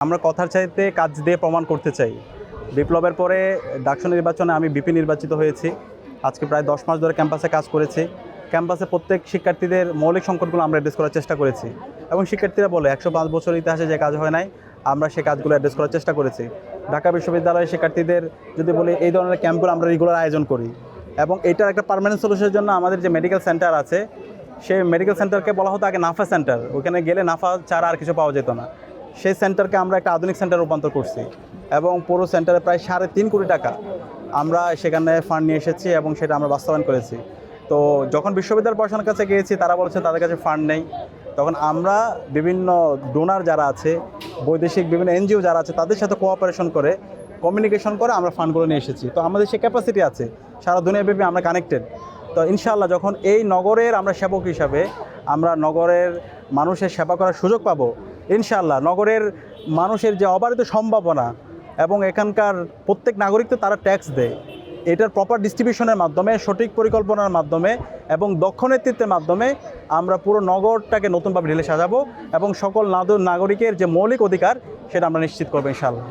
আমরা কথার চাইতে কাজ দিয়ে প্রমাণ করতে চাই। বিপ্লবের পরে ডাকসু নির্বাচনে আমি বিপি নির্বাচিত হয়েছি। আজকে প্রায় 10 মাস ধরে ক্যাম্পাসে কাজ করেছি। ক্যাম্পাসে প্রত্যেক শিক্ষার্থীদের মৌলিক সংকটগুলো আমরা অ্যাড্রেস করার চেষ্টা করেছি এবং শিক্ষার্থীরা বলে 105 বছর ইতিহাসে যে কাজ হয় নাই, আমরা সেই কাজগুলো অ্যাড্রেস করার চেষ্টা করেছি। ঢাকা বিশ্ববিদ্যালয়ের শিক্ষার্থীদের যদি বলি, এই ধরনের ক্যাম্পগুলো আমরা রেগুলার আয়োজন করি এবং এটার একটা পার্মানেন্ট সলিউশনের জন্য আমাদের যে মেডিকেল সেন্টার আছে, সেই মেডিকেল সেন্টারকে বলা হতো আগে নাফা সেন্টার। ওখানে গেলে নাফা ছাড়া আর কিছু পাওয়া যেত না। সেই সেন্টারকে আমরা একটা আধুনিক সেন্টারে রূপান্তর করছি এবং পুরো সেন্টারে প্রায় 3.5 কোটি টাকা আমরা সেখানে ফান্ড নিয়ে এসেছি এবং সেটা আমরা বাস্তবায়ন করেছি। তো যখন বিশ্ববিদ্যালয় প্রশাসনের কাছে গিয়েছি, তারা বলছে তাদের কাছে ফান্ড নেই। তখন আমরা বিভিন্ন ডোনার যারা আছে, বৈদেশিক বিভিন্ন এনজিও যারা আছে, তাদের সাথে কোঅপারেশন করে, কমিউনিকেশন করে আমরা ফান্ডগুলো নিয়ে এসেছি। তো আমাদের সে ক্যাপাসিটি আছে, সারা দুনিয়াব্যাপী আমরা কানেক্টেড। তো ইনশাআল্লাহ যখন এই নগরের আমরা সেবক হিসাবে আমরা নগরের মানুষের সেবা করার সুযোগ পাবো, ইনশাআল্লাহ নগরের মানুষের যে অবারিত সম্ভাবনা এবং এখানকার প্রত্যেক নাগরিক তো তারা ট্যাক্স দেয়, এটার প্রপার ডিস্ট্রিবিউশনের মাধ্যমে, সঠিক পরিকল্পনার মাধ্যমে এবং দক্ষ নেতৃত্বের মাধ্যমে আমরা পুরো নগরটাকে নতুনভাবে ঢেলে সাজাবো এবং সকল নাগরিকের যে মৌলিক অধিকার সেটা আমরা নিশ্চিত করবো ইনশাআল্লাহ।